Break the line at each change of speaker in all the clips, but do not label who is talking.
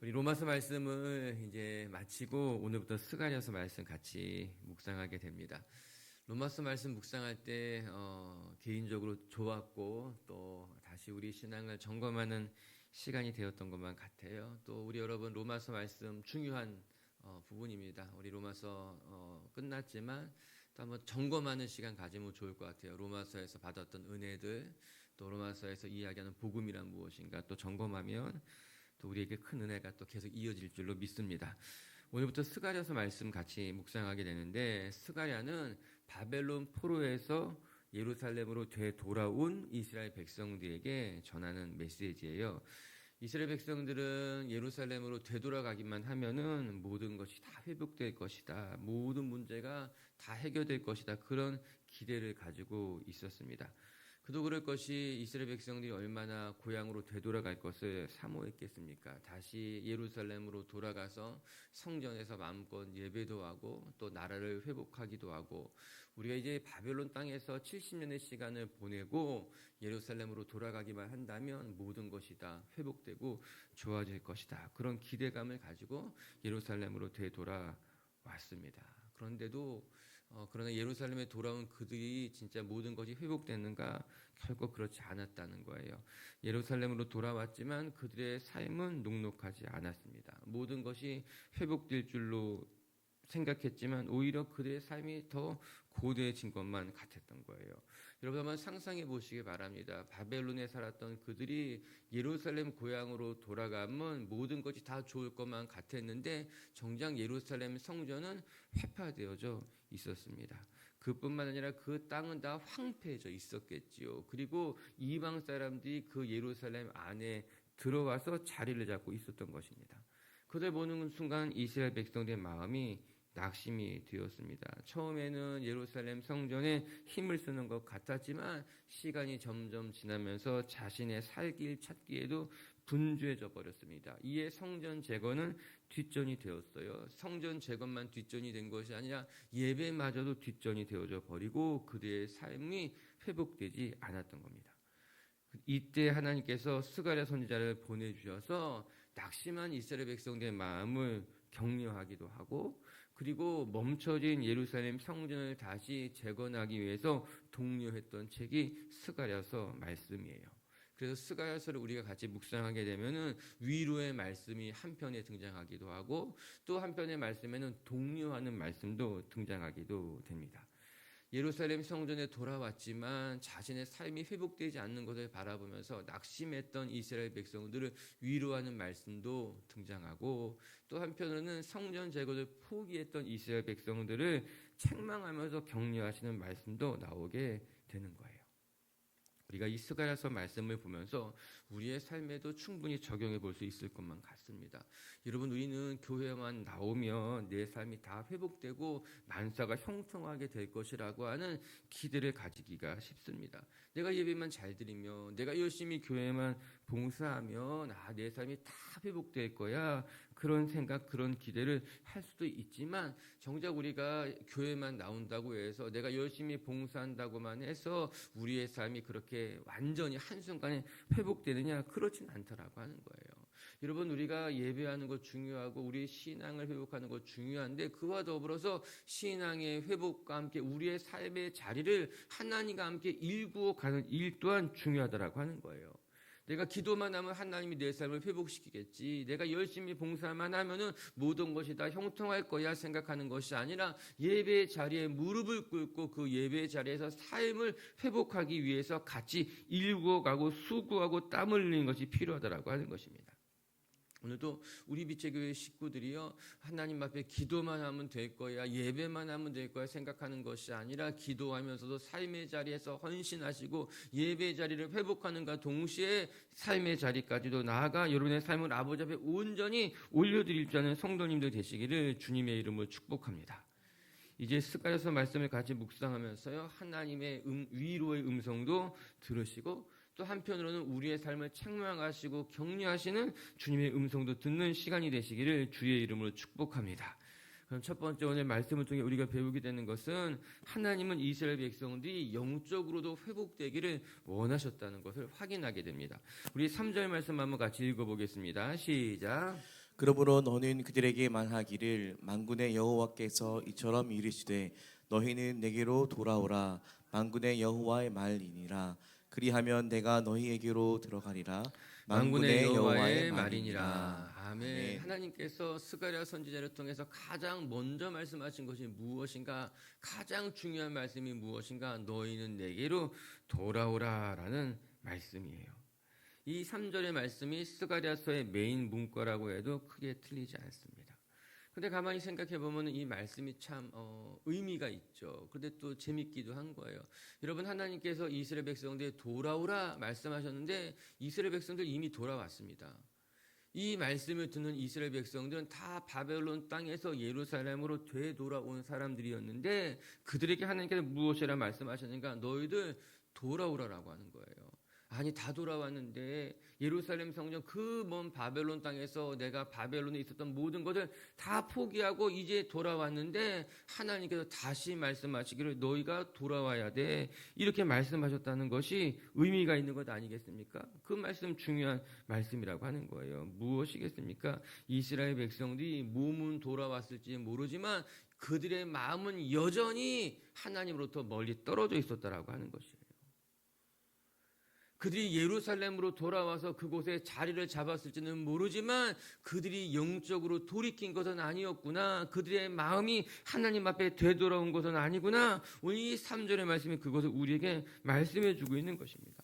우리 로마서 말씀을 이제 마치고 오늘부터 스가랴서 말씀 같이 묵상하게 됩니다. 로마서 말씀 묵상할 때 개인적으로 좋았고 또 다시 우리 신앙을 점검하는 시간이 되었던 것만 같아요. 또 우리 여러분 로마서 말씀 중요한 부분입니다. 우리 로마서 끝났지만 또 한번 점검하는 시간 가지면 좋을 것 같아요. 로마서에서 받았던 은혜들, 또 로마서에서 이야기하는 복음이란 무엇인가 또 점검하면 또 우리에게 큰 은혜가 또 계속 이어질 줄로 믿습니다. 오늘부터 스가랴서 말씀 같이 묵상하게 되는데, 스가랴는 바벨론 포로에서 예루살렘으로 되돌아온 이스라엘 백성들에게 전하는 메시지예요. 이스라엘 백성들은 예루살렘으로 되돌아가기만 하면은 모든 것이 다 회복될 것이다. 모든 문제가 다 해결될 것이다. 그런 기대를 가지고 있었습니다. 그도 그럴 것이 이스라엘 백성들이 얼마나 고향으로 되돌아갈 것을 사모했겠습니까? 다시 예루살렘으로 돌아가서 성전에서 마음껏 예배도 하고 또 나라를 회복하기도 하고, 우리가 이제 바벨론 땅에서 70년의 시간을 보내고 예루살렘으로 돌아가기만 한다면 모든 것이 다 회복되고 좋아질 것이다. 그런 기대감을 가지고 예루살렘으로 되돌아왔습니다. 그러나 예루살렘에 돌아온 그들이 진짜 모든 것이 회복되는가? 결코 그렇지 않았다는 거예요. 예루살렘으로 돌아왔지만 그들의 삶은 녹록하지 않았습니다. 모든 것이 회복될 줄로 생각했지만 오히려 그들의 삶이 더 고대해진 것만 같았던 거예요. 여러분 한번 상상해 보시기 바랍니다. 바벨론에 살았던 그들이 예루살렘 고향으로 돌아가면 모든 것이 다 좋을 것만 같았는데 정작 예루살렘 성전은 회파되어져 있었습니다. 그뿐만 아니라 그 땅은 다 황폐해져 있었겠지요. 그리고 이방 사람들이 그 예루살렘 안에 들어와서 자리를 잡고 있었던 것입니다. 그들 보는 순간 이스라엘 백성들의 마음이 낙심이 되었습니다. 처음에는 예루살렘 성전에 힘을 쓰는 것 같았지만 시간이 점점 지나면서 자신의 살 길 찾기에도 분주해져 버렸습니다. 이에 성전 재건은 뒷전이 되었어요. 성전 재건만 뒷전이 된 것이 아니라 예배마저도 뒷전이 되어져 버리고 그들의 삶이 회복되지 않았던 겁니다. 이때 하나님께서 스가랴 선지자를 보내주셔서 낙심한 이스라엘 백성들의 마음을 격려하기도 하고, 그리고 멈춰진 예루살렘 성전을 다시 재건하기 위해서 독려했던 책이 스가랴서 말씀이에요. 그래서 스가랴서를 우리가 같이 묵상하게 되면은 위로의 말씀이 한편에 등장하기도 하고 또 한편의 말씀에는 독려하는 말씀도 등장하기도 됩니다. 예루살렘 성전에 돌아왔지만 자신의 삶이 회복되지 않는 것을 바라보면서 낙심했던 이스라엘 백성들을 위로하는 말씀도 등장하고, 또 한편으로는 성전 재건을 포기했던 이스라엘 백성들을 책망하면서 격려하시는 말씀도 나오게 되는 거예요. 우리가 이 스가랴서 말씀을 보면서 우리의 삶에도 충분히 적용해 볼 수 있을 것만 같습니다. 여러분, 우리는 교회만 나오면 내 삶이 다 회복되고 만사가 형통하게 될 것이라고 하는 기대를 가지기가 쉽습니다. 내가 예배만 잘 드리면, 내가 열심히 교회만 봉사하면 내 삶이 다 회복될 거야. 그런 생각, 그런 기대를 할 수도 있지만 정작 우리가 교회만 나온다고 해서 내가 열심히 봉사한다고만 해서 우리의 삶이 그렇게 완전히 한순간에 회복되느냐? 그렇진 않다라고 하는 거예요. 여러분, 우리가 예배하는 것 중요하고 우리의 신앙을 회복하는 것 중요한데 그와 더불어서 신앙의 회복과 함께 우리의 삶의 자리를 하나님과 함께 일구어 가는 일 또한 중요하다라고 하는 거예요. 내가 기도만 하면 하나님이 내 삶을 회복시키겠지, 내가 열심히 봉사만 하면은 모든 것이 다 형통할 거야 생각하는 것이 아니라 예배의 자리에 무릎을 꿇고 그 예배의 자리에서 삶을 회복하기 위해서 같이 일구어가고 수고하고 땀 흘리는 것이 필요하다라고 하는 것입니다. 오늘도 우리 빛의 교회 식구들이요, 하나님 앞에 기도만 하면 될 거야, 예배만 하면 될 거야 생각하는 것이 아니라 기도하면서도 삶의 자리에서 헌신하시고 예배의 자리를 회복하는가 동시에 삶의 자리까지도 나아가 여러분의 삶을 아버지 앞에 온전히 올려드릴 줄 아는 성도님들 되시기를 주님의 이름으로 축복합니다. 이제 스가랴서 말씀을 같이 묵상하면서요, 하나님의 위로의 음성도 들으시고 또 한편으로는 우리의 삶을 책망하시고 격려하시는 주님의 음성도 듣는 시간이 되시기를 주의 이름으로 축복합니다. 그럼 첫 번째 오늘 말씀을 통해 우리가 배우게 되는 것은 하나님은 이스라엘 백성들이 영적으로도 회복되기를 원하셨다는 것을 확인하게 됩니다. 우리 3절 말씀 한번 같이 읽어보겠습니다. 시작.
그러므로 너는 그들에게 말하기를 만군의 여호와께서 이처럼 이르시되 너희는 내게로 돌아오라. 만군의 여호와의 말이니라. 그리하면 내가 너희에게로 들어가리라.
만군의
만군의 여호와의
여호와의
말이니라.
말이니라. 아멘.
아멘.
하나님께서 스가랴 선지자를 통해서 가장 먼저 말씀하신 것이 무엇인가? 가장 중요한 말씀이 무엇인가? 너희는 내게로 돌아오라라는 말씀이에요. 이 3절의 말씀이 스가랴서의 메인 문구라고 해도 크게 틀리지 않습니다. 근데 가만히 생각해 보면 이 말씀이 참 의미가 있죠. 그런데 또 재밌기도 한 거예요. 여러분, 하나님께서 이스라엘 백성들에 돌아오라 말씀하셨는데 이스라엘 백성들 이미 돌아왔습니다. 이 말씀을 듣는 이스라엘 백성들은 다 바벨론 땅에서 예루살렘으로 되돌아온 사람들이었는데 그들에게 하나님께서 무엇이라 말씀하셨는가? 너희들 돌아오라라고 하는 거예요. 아니, 다 돌아왔는데 예루살렘 성전 그 먼 바벨론 땅에서 내가 바벨론에 있었던 모든 것을 다 포기하고 이제 돌아왔는데 하나님께서 다시 말씀하시기를 너희가 돌아와야 돼, 이렇게 말씀하셨다는 것이 의미가 있는 것 아니겠습니까? 그 말씀 중요한 말씀이라고 하는 거예요. 무엇이겠습니까? 이스라엘 백성들이 몸은 돌아왔을지 모르지만 그들의 마음은 여전히 하나님으로부터 멀리 떨어져 있었다라고 하는 것이에요. 그들이 예루살렘으로 돌아와서 그곳에 자리를 잡았을지는 모르지만 그들이 영적으로 돌이킨 것은 아니었구나. 그들의 마음이 하나님 앞에 되돌아온 것은 아니구나. 오늘 이 3절의 말씀이 그것을 우리에게 말씀해 주고 있는 것입니다.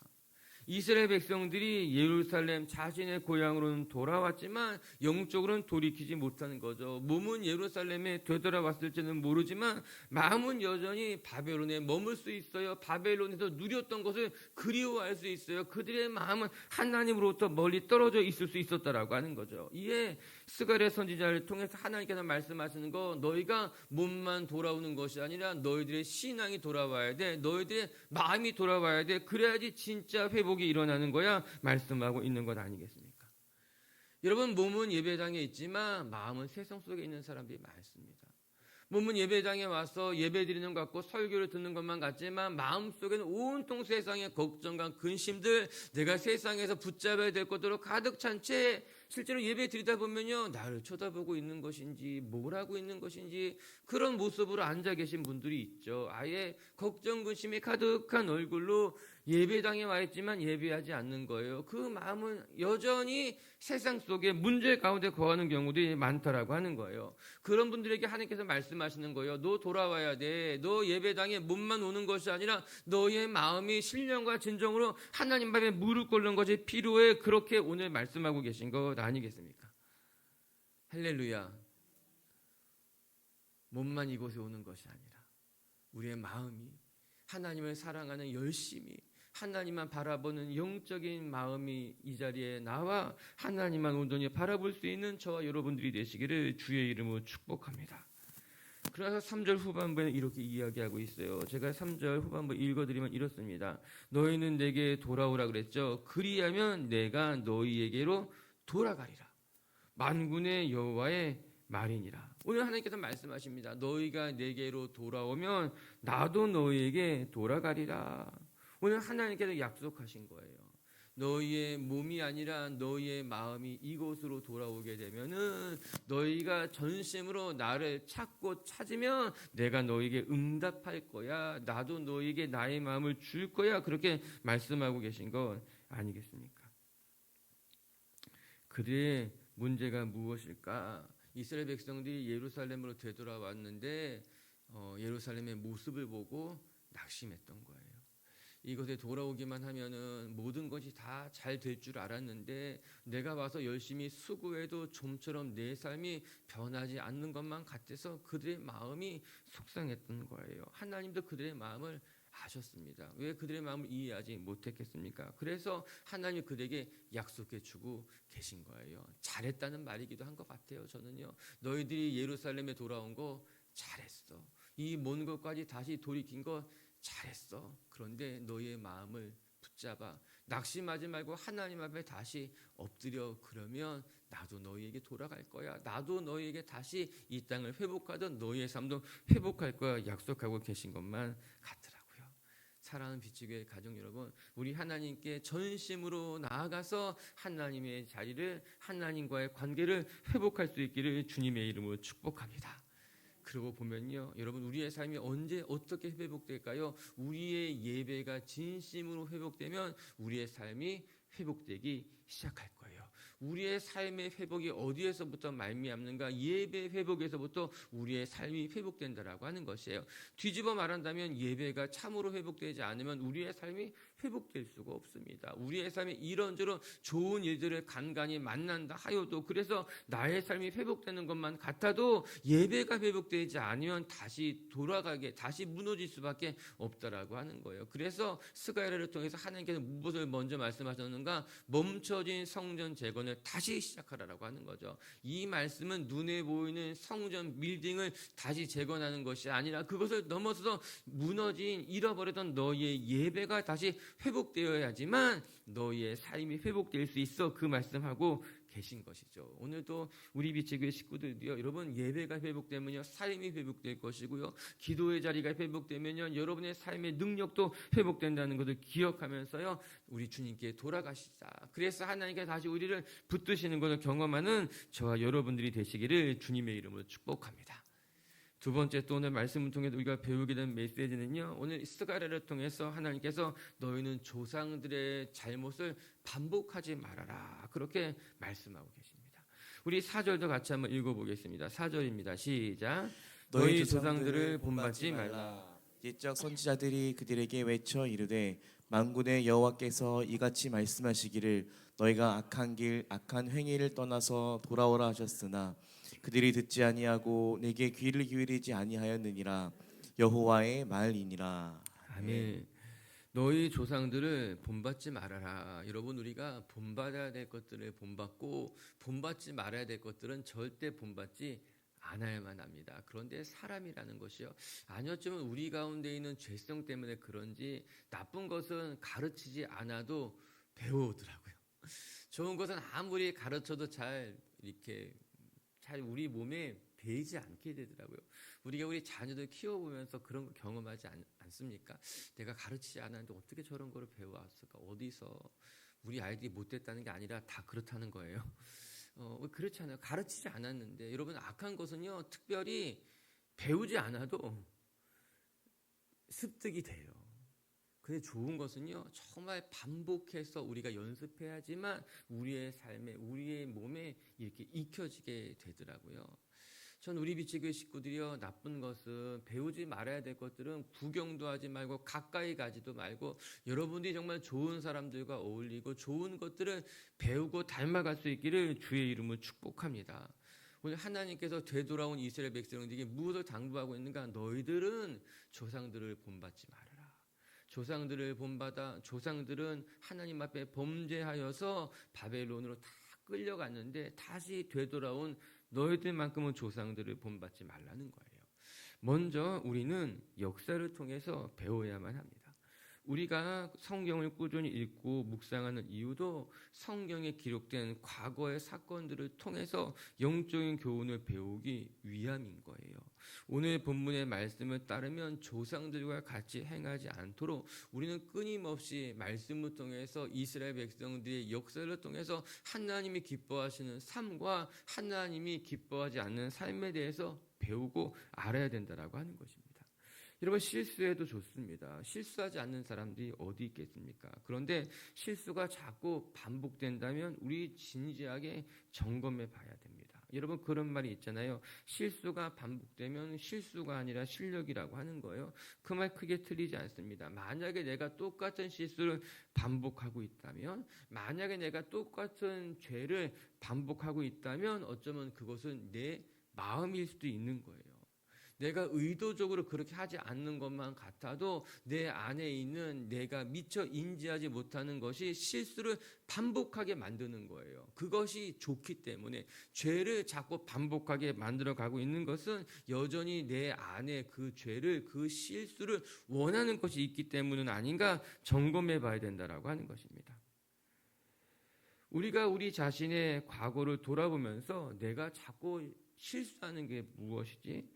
이스라엘 백성들이 예루살렘 자신의 고향으로는 돌아왔지만 영적으로는 돌이키지 못하는 거죠. 몸은 예루살렘에 되돌아왔을지는 모르지만 마음은 여전히 바벨론에 머물 수 있어요. 바벨론에서 누렸던 것을 그리워할 수 있어요. 그들의 마음은 하나님으로부터 멀리 떨어져 있을 수 있었다라고 하는 거죠. 이에 스가랴 선지자를 통해서 하나님께서 말씀하시는 거, 너희가 몸만 돌아오는 것이 아니라 너희들의 신앙이 돌아와야 돼. 너희들의 마음이 돌아와야 돼. 그래야지 진짜 회복이 일어나는 거야 말씀하고 있는 것 아니겠습니까? 여러분, 몸은 예배당에 있지만 마음은 세상 속에 있는 사람들이 많습니다. 몸은 예배당에 와서 예배드리는 것 같고 설교를 듣는 것만 같지만 마음속에는 온통 세상의 걱정과 근심들, 내가 세상에서 붙잡아야 될 것들로 가득 찬 채 실제로 예배 드리다 보면요, 나를 쳐다보고 있는 것인지 뭘 하고 있는 것인지 그런 모습으로 앉아 계신 분들이 있죠. 아예 걱정 근심이 가득한 얼굴로 예배당에 와 있지만 예배하지 않는 거예요. 그 마음은 여전히 세상 속에 문제 가운데 거하는 경우들이 많다라고 하는 거예요. 그런 분들에게 하나님께서 말씀하시는 거예요. 너 돌아와야 돼. 너 예배당에 몸만 오는 것이 아니라 너의 마음이 신령과 진정으로 하나님 앞에 무릎 꿇는 것이 필요해. 그렇게 오늘 말씀하고 계신 것 아니겠습니까? 할렐루야. 몸만 이곳에 오는 것이 아니라 우리의 마음이 하나님을 사랑하는 열심이, 하나님만 바라보는 영적인 마음이 이 자리에 나와 하나님만 온전히 바라볼 수 있는 저와 여러분들이 되시기를 주의 이름으로 축복합니다. 그래서 3절 후반부에 이렇게 이야기하고 있어요. 제가 3절 후반부 읽어드리면 이렇습니다. 너희는 내게 돌아오라 그랬죠. 그리하면 내가 너희에게로 돌아가리라. 만군의 여호와의 말이니라. 오늘 하나님께서 말씀하십니다. 너희가 내게로 돌아오면 나도 너희에게 돌아가리라. 오늘 하나님께서 약속하신 거예요. 너희의 몸이 아니라 너희의 마음이 이곳으로 돌아오게 되면은 너희가 전심으로 나를 찾고 찾으면 내가 너희에게 응답할 거야. 나도 너희에게 나의 마음을 줄 거야. 그렇게 말씀하고 계신 것 아니겠습니까? 그들의 문제가 무엇일까? 이스라엘 백성들이 예루살렘으로 되돌아왔는데 예루살렘의 모습을 보고 낙심했던 거예요. 이곳에 돌아오기만 하면은 모든 것이 다 잘 될 줄 알았는데 내가 와서 열심히 수고해도 좀처럼 내 삶이 변하지 않는 것만 같아서 그들의 마음이 속상했던 거예요. 하나님도 그들의 마음을 아셨습니다. 왜 그들의 마음을 이해하지 못했겠습니까? 그래서 하나님이 그들에게 약속해 주고 계신 거예요. 잘했다는 말이기도 한 것 같아요. 저는요, 너희들이 예루살렘에 돌아온 거 잘했어. 이 먼 것까지 다시 돌이킨 거 잘했어. 그런데 너희의 마음을 붙잡아 낙심하지 말고 하나님 앞에 다시 엎드려. 그러면 나도 너희에게 돌아갈 거야. 나도 너희에게 다시 이 땅을 회복하던 너희의 삶도 회복할 거야. 약속하고 계신 것만 같더라고요. 사랑하는 빛의 가족 여러분, 우리 하나님께 전심으로 나아가서 하나님의 자리를, 하나님과의 관계를 회복할 수 있기를 주님의 이름으로 축복합니다. 그러고 보면요, 여러분, 우리의 삶이 언제 어떻게 회복될까요? 우리의 예배가 진심으로 회복되면 우리의 삶이 회복되기 시작할 거예요. 우리의 삶의 회복이 어디에서부터 말미암는가? 예배 회복에서부터 우리의 삶이 회복된다라고 하는 것이에요. 뒤집어 말한다면 예배가 참으로 회복되지 않으면 우리의 삶이 회복될 수가 없습니다. 우리의 삶에 이런저런 좋은 일들을 간간히 만난다 하여도, 그래서 나의 삶이 회복되는 것만 같아도 예배가 회복되지 않으면 다시 돌아가게, 다시 무너질 수밖에 없다라고 하는 거예요. 그래서 스가랴를 통해서 하나님께서 무엇을 먼저 말씀하셨는가? 멈춰진 성전 재건을 다시 시작하라라고 하는 거죠. 이 말씀은 눈에 보이는 성전 빌딩을 다시 재건하는 것이 아니라 그것을 넘어서서 무너진, 잃어버렸던 너희의 예배가 다시 회복되어야지만 너희의 삶이 회복될 수 있어, 그 말씀하고 계신 것이죠. 오늘도 우리 빛의 교회 식구들이요, 여러분, 예배가 회복되면요 삶이 회복될 것이고요, 기도의 자리가 회복되면요 여러분의 삶의 능력도 회복된다는 것을 기억하면서요 우리 주님께 돌아가시자. 그래서 하나님께 다시 우리를 붙드시는 것을 경험하는 저와 여러분들이 되시기를 주님의 이름으로 축복합니다. 두 번째, 또 오늘 말씀을 통해 우리가 배우게 된 메시지는요, 오늘 스가랴를 통해서 하나님께서 너희는 조상들의 잘못을 반복하지 말아라, 그렇게 말씀하고 계십니다. 우리 4절도 같이 한번 읽어보겠습니다. 4절입니다. 시작. 너희 조상들을 본받지 말라.
옛적 선지자들이 그들에게 외쳐 이르되 만군의 여호와께서 이같이 말씀하시기를 너희가 악한 길 악한 행위를 떠나서 돌아오라 하셨으나 그들이 듣지 아니하고 내게 귀를 기울이지 아니하였느니라. 여호와의 말이니라.
아멘. 너희 조상들을 본받지 말아라. 여러분, 우리가 본받아야 될 것들을 본받고 본받지 말아야 될 것들은 절대 본받지 않아야만 합니다. 그런데 사람이라는 것이요, 아니었지만 우리 가운데 있는 죄성 때문에 그런지 나쁜 것은 가르치지 않아도 배워오더라고요. 좋은 것은 아무리 가르쳐도 잘 우리 몸에 배이지 않게 되더라고요. 우리가 우리 자녀들 키워보면서 그런 거 경험하지 않습니까? 내가 가르치지 않았는데 어떻게 저런 거를 배워왔을까? 어디서? 우리 아이들이 못됐다는 게 아니라 다 그렇다는 거예요. 그렇지 않아요. 가르치지 않았는데. 여러분, 악한 것은요 특별히 배우지 않아도 습득이 돼요. 근데 좋은 것은요 정말 반복해서 우리가 연습해야지만 우리의 삶에, 우리의 몸에 이렇게 익혀지게 되더라고요. 전 우리 빛의 교회 식구들이요, 나쁜 것은, 배우지 말아야 될 것들은 구경도 하지 말고 가까이 가지도 말고 여러분들이 정말 좋은 사람들과 어울리고 좋은 것들을 배우고 닮아갈 수 있기를 주의 이름으로 축복합니다. 오늘 하나님께서 되돌아온 이스라엘 백성들에게 무엇을 당부하고 있는가? 너희들은 조상들을 본받지 말아라. 조상들을 본받아, 조상들은 하나님 앞에 범죄하여서 바벨론으로 다 끌려갔는데 다시 되돌아온 너희들만큼은 조상들을 본받지 말라는 거예요. 먼저 우리는 역사를 통해서 배워야만 합니다. 우리가 성경을 꾸준히 읽고 묵상하는 이유도 성경에 기록된 과거의 사건들을 통해서 영적인 교훈을 배우기 위함인 거예요. 오늘 본문의 말씀을 따르면 조상들과 같이 행하지 않도록 우리는 끊임없이 말씀을 통해서 이스라엘 백성들의 역사를 통해서 하나님이 기뻐하시는 삶과 하나님이 기뻐하지 않는 삶에 대해서 배우고 알아야 된다라고 하는 것입니다. 여러분, 실수해도 좋습니다. 실수하지 않는 사람들이 어디 있겠습니까? 그런데 실수가 자꾸 반복된다면 우리 진지하게 점검해 봐야 됩니다. 여러분, 그런 말이 있잖아요. 실수가 반복되면 실수가 아니라 실력이라고 하는 거예요. 그 말 크게 틀리지 않습니다. 만약에 내가 똑같은 실수를 반복하고 있다면, 만약에 내가 똑같은 죄를 반복하고 있다면 어쩌면 그것은 내 마음일 수도 있는 거예요. 내가 의도적으로 그렇게 하지 않는 것만 같아도 내 안에 있는 내가 미처 인지하지 못하는 것이 실수를 반복하게 만드는 거예요. 그것이 좋기 때문에 죄를 자꾸 반복하게 만들어가고 있는 것은 여전히 내 안에 그 죄를, 그 실수를 원하는 것이 있기 때문은 아닌가 점검해 봐야 된다라고 하는 것입니다. 우리가 우리 자신의 과거를 돌아보면서 내가 자꾸 실수하는 게 무엇이지?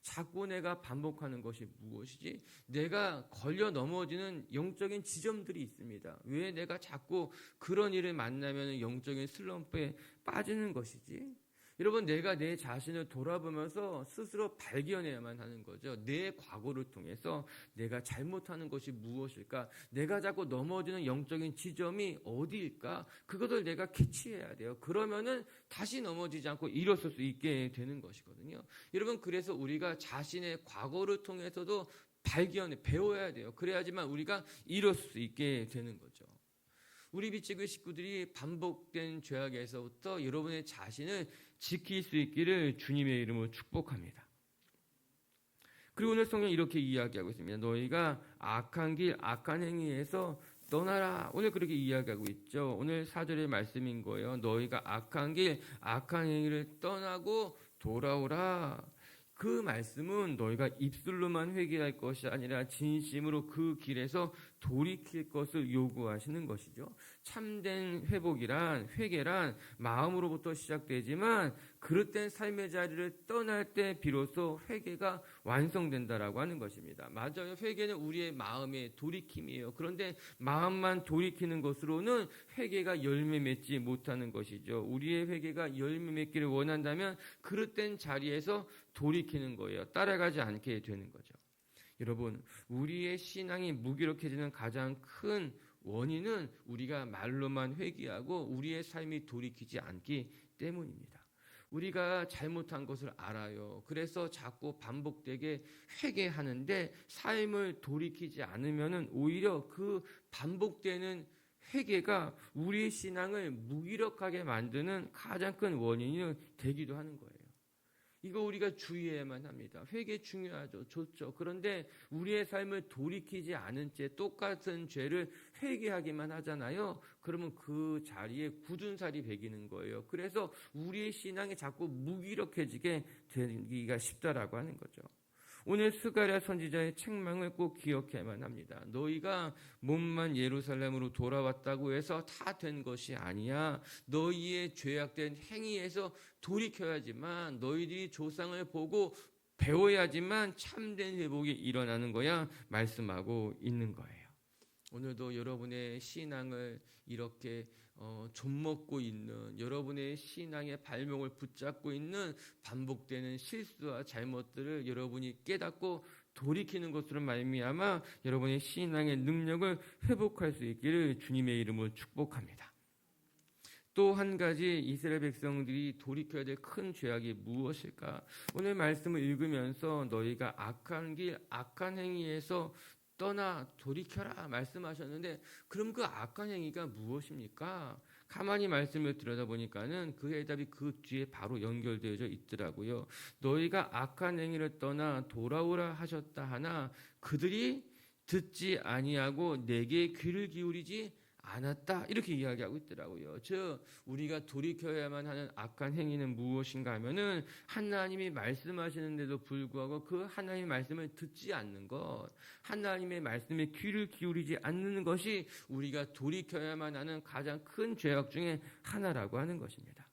자꾸 내가 반복하는 것이 무엇이지? 내가 걸려 넘어지는 영적인 지점들이 있습니다. 왜 내가 자꾸 그런 일을 만나면 영적인 슬럼프에 빠지는 것이지? 여러분, 내가 내 자신을 돌아보면서 스스로 발견해야만 하는 거죠. 내 과거를 통해서 내가 잘못하는 것이 무엇일까? 내가 자꾸 넘어지는 영적인 지점이 어디일까? 그것을 내가 캐치해야 돼요. 그러면은 다시 넘어지지 않고 일어설 수 있게 되는 것이거든요. 여러분, 그래서 우리가 자신의 과거를 통해서도 배워야 돼요. 그래야지만 우리가 일어설 수 있게 되는 거죠. 우리 빛의 식구들이 반복된 죄악에서부터 여러분의 자신을 지킬 수 있기를 주님의 이름으로 축복합니다. 그리고 오늘 성경 이렇게 이야기하고 있습니다. 너희가 악한 길, 악한 행위에서 떠나라. 오늘 그렇게 이야기하고 있죠. 오늘 4절의 말씀인 거예요. 너희가 악한 길, 악한 행위를 떠나고 돌아오라. 그 말씀은 너희가 입술로만 회개할 것이 아니라 진심으로 그 길에서 돌이킬 것을 요구하시는 것이죠. 참된 회개란 마음으로부터 시작되지만 그릇된 삶의 자리를 떠날 때 비로소 회개가 완성된다라고 하는 것입니다. 맞아요. 회개는 우리의 마음의 돌이킴이에요. 그런데 마음만 돌이키는 것으로는 회개가 열매 맺지 못하는 것이죠. 우리의 회개가 열매 맺기를 원한다면 그릇된 자리에서 돌이키는 거예요. 따라가지 않게 되는 거죠. 여러분, 우리의 신앙이 무기력해지는 가장 큰 원인은 우리가 말로만 회개하고 우리의 삶이 돌이키지 않기 때문입니다. 우리가 잘못한 것을 알아요. 그래서 자꾸 반복되게 회개하는데 삶을 돌이키지 않으면 오히려 그 반복되는 회개가 우리의 신앙을 무기력하게 만드는 가장 큰 원인이 되기도 하는 거예요. 이거 우리가 주의해야만 합니다. 회개 중요하죠. 좋죠. 그런데 우리의 삶을 돌이키지 않은 채 똑같은 죄를 회개하기만 하잖아요. 그러면 그 자리에 굳은 살이 배기는 거예요. 그래서 우리의 신앙이 자꾸 무기력해지게 되기가 쉽다라고 하는 거죠. 오늘 스가랴 선지자의 책망을 꼭 기억해야만 합니다. 너희가 몸만 예루살렘으로 돌아왔다고 해서 다 된 것이 아니야. 너희의 죄악된 행위에서 돌이켜야지만, 너희들이 조상을 보고 배워야지만 참된 회복이 일어나는 거야 말씀하고 있는 거예요. 오늘도 여러분의 신앙을 이렇게 좀먹고 있는, 여러분의 신앙의 발목을 붙잡고 있는 반복되는 실수와 잘못들을 여러분이 깨닫고 돌이키는 것으로 말미암아 여러분의 신앙의 능력을 회복할 수 있기를 주님의 이름으로 축복합니다. 또 한 가지 이스라엘 백성들이 돌이켜야 될 큰 죄악이 무엇일까? 오늘 말씀을 읽으면서 너희가 악한 길, 악한 행위에서 떠나 돌이켜라 말씀하셨는데, 그럼 그 악한 행위가 무엇입니까? 가만히 말씀을 들여다보니까는 그 해답이 그 뒤에 바로 연결되어져 있더라고요. 너희가 악한 행위를 떠나 돌아오라 하셨다 하나 그들이 듣지 아니하고 내게 귀를 기울이지 않았다, 이렇게 이야기하고 있더라고요. 즉 우리가 돌이켜야만 하는 악한 행위는 무엇인가 하면은 하나님이 말씀하시는데도 불구하고 그 하나님의 말씀을 듣지 않는 것, 하나님의 말씀에 귀를 기울이지 않는 것이 우리가 돌이켜야만 하는 가장 큰 죄악 중에 하나라고 하는 것입니다.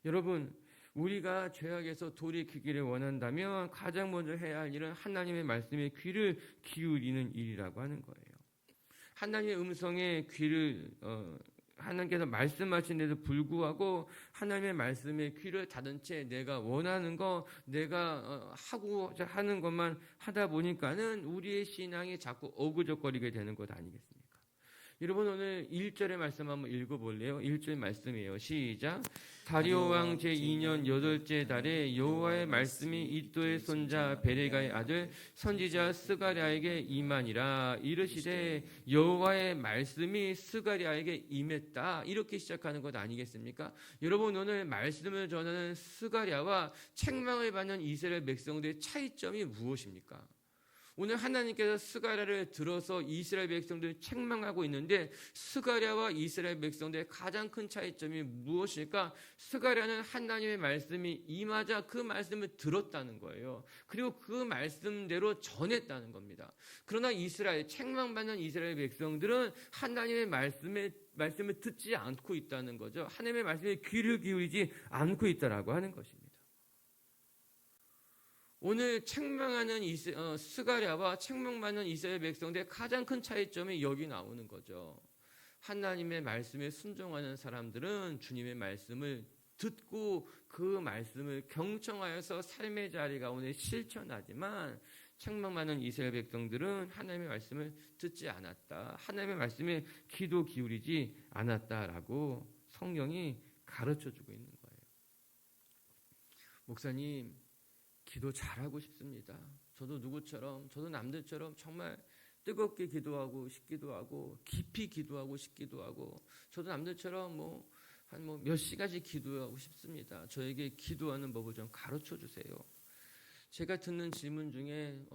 여러분, 우리가 죄악에서 돌이키기를 원한다면 가장 먼저 해야 할 일은 하나님의 말씀에 귀를 기울이는 일이라고 하는 거예요. 하나님의 음성에 귀를 하나님께서 말씀하시는데도 불구하고 하나님의 말씀에 귀를 닫은 채 내가 원하는 거, 내가 하고 하는 것만 하다 보니까는 우리의 신앙이 자꾸 어그적거리게 되는 것 아니겠습니까? 여러분, 오늘 1절의 말씀 한번 읽어볼래요? 1절 말씀이에요. 시작. 다리오 왕 제2년 8째 달에 여호와의 말씀이 이도의 손자 베레가의 아들 선지자 스가랴에게 임하니라. 이르시되 여호와의 말씀이 스가랴에게 임했다. 이렇게 시작하는 것 아니겠습니까? 여러분, 오늘 말씀을 전하는 스가랴와 책망을 받는 이스라엘 백성들의 차이점이 무엇입니까? 오늘 하나님께서 스가랴를 들어서 이스라엘 백성들을 책망하고 있는데 스가랴와 이스라엘 백성들의 가장 큰 차이점이 무엇일까? 스가랴는 하나님의 말씀이 임하자 그 말씀을 들었다는 거예요. 그리고 그 말씀대로 전했다는 겁니다. 그러나 책망받는 이스라엘 백성들은 하나님의 말씀을 듣지 않고 있다는 거죠. 하나님의 말씀에 귀를 기울이지 않고 있다라고 하는 것입니다. 오늘 책망하는 스가랴와 책망받는 이스라엘 백성들의 가장 큰 차이점이 여기 나오는 거죠. 하나님의 말씀에 순종하는 사람들은 주님의 말씀을 듣고 그 말씀을 경청하여서 삶의 자리 가운데 실천하지만, 책망받는 이스라엘 백성들은 하나님의 말씀을 듣지 않았다, 하나님의 말씀에 귀도 기울이지 않았다라고 성경이 가르쳐주고 있는 거예요. 목사님, 기도 잘하고 싶습니다. 저도 남들처럼 정말 뜨겁게 기도하고 싶기도 하고 깊이 기도하고 싶기도 하고, 저도 남들처럼 한 몇 시간씩 기도하고 싶습니다. 저에게 기도하는 법을 좀 가르쳐 주세요. 제가 듣는 질문 중에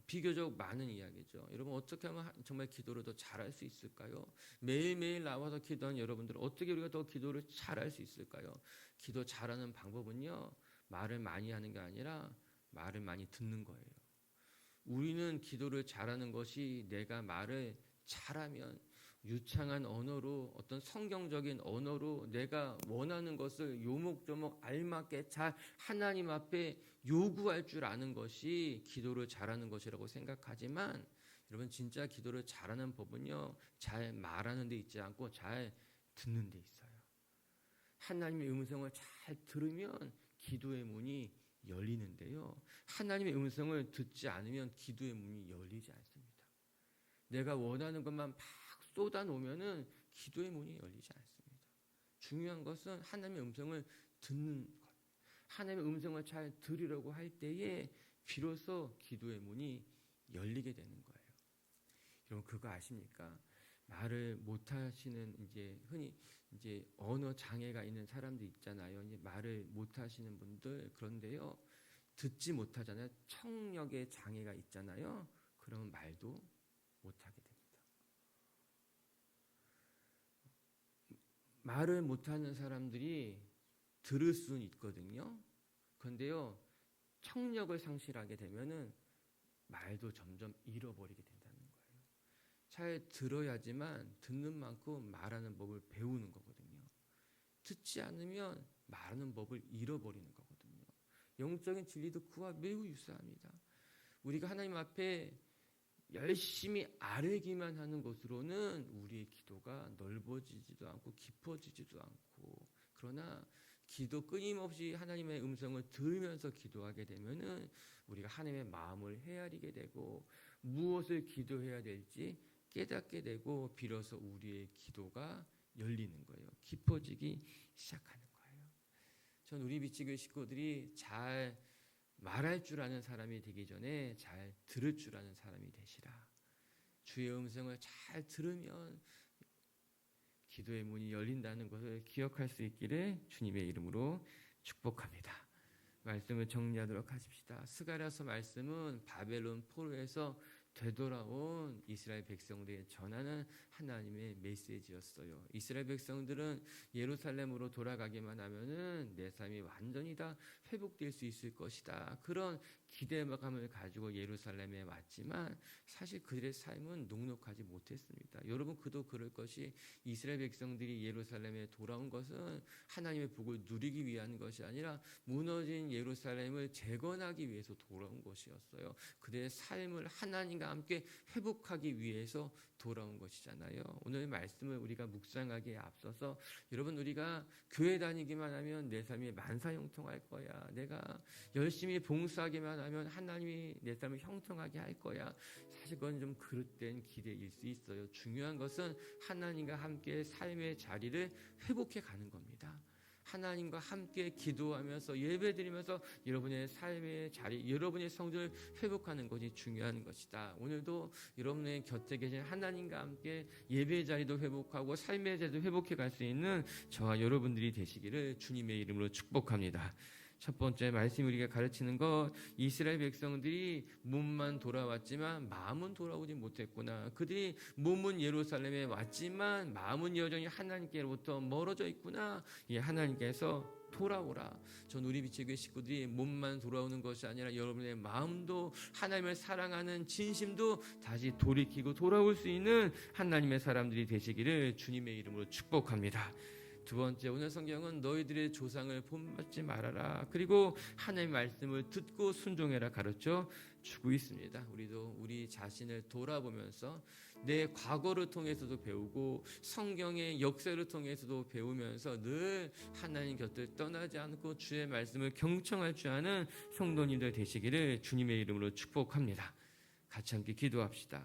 비교적 많은 이야기죠. 여러분, 어떻게 하면 정말 기도를 더 잘할 수 있을까요? 매일매일 나와서 기도하는 여러분들, 어떻게 우리가 더 기도를 잘할 수 있을까요? 기도 잘하는 방법은요, 말을 많이 하는 게 아니라 말을 많이 듣는 거예요. 우리는 기도를 잘하는 것이 내가 말을 잘하면 유창한 언어로, 어떤 성경적인 언어로 내가 원하는 것을 요목조목 알맞게 잘 하나님 앞에 요구할 줄 아는 것이 기도를 잘하는 것이라고 생각하지만, 여러분, 진짜 기도를 잘하는 법은요, 잘 말하는 데 있지 않고 잘 듣는 데 있어요. 하나님의 음성을 잘 들으면 기도의 문이 열리는데요, 하나님의 음성을 듣지 않으면 기도의 문이 열리지 않습니다. 내가 원하는 것만 막 쏟아놓으면은 기도의 문이 열리지 않습니다. 중요한 것은 하나님의 음성을 듣는 것, 하나님의 음성을 잘 들으려고 할 때에 비로소 기도의 문이 열리게 되는 거예요. 여러분, 그거 아십니까? 말을 못하시는, 흔히 언어 장애가 있는 사람들 있잖아요. 말을 못하시는 분들, 그런데요, 듣지 못하잖아요. 청력의 장애가 있잖아요. 그러면 말도 못하게 됩니다. 말을 못하는 사람들이 들을 수는 있거든요. 그런데요, 청력을 상실하게 되면은 말도 점점 잃어버리게 된다는 거예요. 잘 들어야지만 듣는 만큼 말하는 법을 배우는 거거든요. 듣지 않으면 말하는 법을 잃어버리는 거거든요. 영적인 진리도 그와 매우 유사합니다. 우리가 하나님 앞에 열심히 아뢰기만 하는 것으로는 우리의 기도가 넓어지지도 않고 깊어지지도 않고, 그러나 기도 끊임없이 하나님의 음성을 들으면서 기도하게 되면은 우리가 하나님의 마음을 헤아리게 되고 무엇을 기도해야 될지 깨닫게 되고, 비로소 우리의 기도가 열리는 거예요. 깊어지기 시작하는 거예요. 전 우리 비치교회 식구들이 잘 말할 줄 아는 사람이 되기 전에 잘 들을 줄 아는 사람이 되시라. 주의 음성을 잘 들으면 기도의 문이 열린다는 것을 기억할 수 있기를 주님의 이름으로 축복합니다. 말씀을 정리하도록 하십시다. 스가랴서 말씀은 바벨론 포로에서 되돌아온 이스라엘 백성들에 전하는 하나님의 메시지였어요. 이스라엘 백성들은 예루살렘으로 돌아가기만 하면은 내 삶이 완전히 다 회복될 수 있을 것이다, 그런 기대감을 가지고 예루살렘에 왔지만 사실 그들의 삶은 녹록하지 못했습니다. 여러분, 그도 그럴 것이, 이스라엘 백성들이 예루살렘에 돌아온 것은 하나님의 복을 누리기 위한 것이 아니라 무너진 예루살렘을 재건하기 위해서 돌아온 것이었어요. 그들의 삶을 하나님과 함께 회복하기 위해서 돌아온 것이잖아요. 오늘 말씀을 우리가 묵상하기에 앞서서, 여러분, 우리가 교회 다니기만 하면 내 삶이 만사형통할 거야, 내가 열심히 봉사하기만 하면 하나님이 내 삶을 형통하게 할 거야, 사실 그건 좀 그릇된 기대일 수 있어요. 중요한 것은 하나님과 함께 삶의 자리를 회복해 가는 겁니다. 하나님과 함께 기도하면서 예배드리면서 여러분의 삶의 자리, 여러분의 성전을 회복하는 것이 중요한 것이다. 오늘도 여러분의 곁에 계신 하나님과 함께 예배의 자리도 회복하고 삶의 자리도 회복해 갈 수 있는 저와 여러분들이 되시기를 주님의 이름으로 축복합니다. 첫 번째 말씀이 우리가 가르치는 것, 이스라엘 백성들이 몸만 돌아왔지만 마음은 돌아오지 못했구나. 그들이 몸은 예루살렘에 왔지만 마음은 여전히 하나님께로부터 멀어져 있구나. 이 하나님께서 돌아오라. 전 우리 비치교회 식구들이 몸만 돌아오는 것이 아니라 여러분의 마음도, 하나님을 사랑하는 진심도 다시 돌이키고 돌아올 수 있는 하나님의 사람들이 되시기를 주님의 이름으로 축복합니다. 두 번째, 오늘 성경은 너희들의 조상을 본받지 말아라. 그리고 하나님의 말씀을 듣고 순종해라 가르쳐 주고 있습니다. 우리도 우리 자신을 돌아보면서 내 과거를 통해서도 배우고 성경의 역사를 통해서도 배우면서 늘 하나님 곁을 떠나지 않고 주의 말씀을 경청할 줄 아는 성도님들 되시기를 주님의 이름으로 축복합니다. 같이 함께 기도합시다.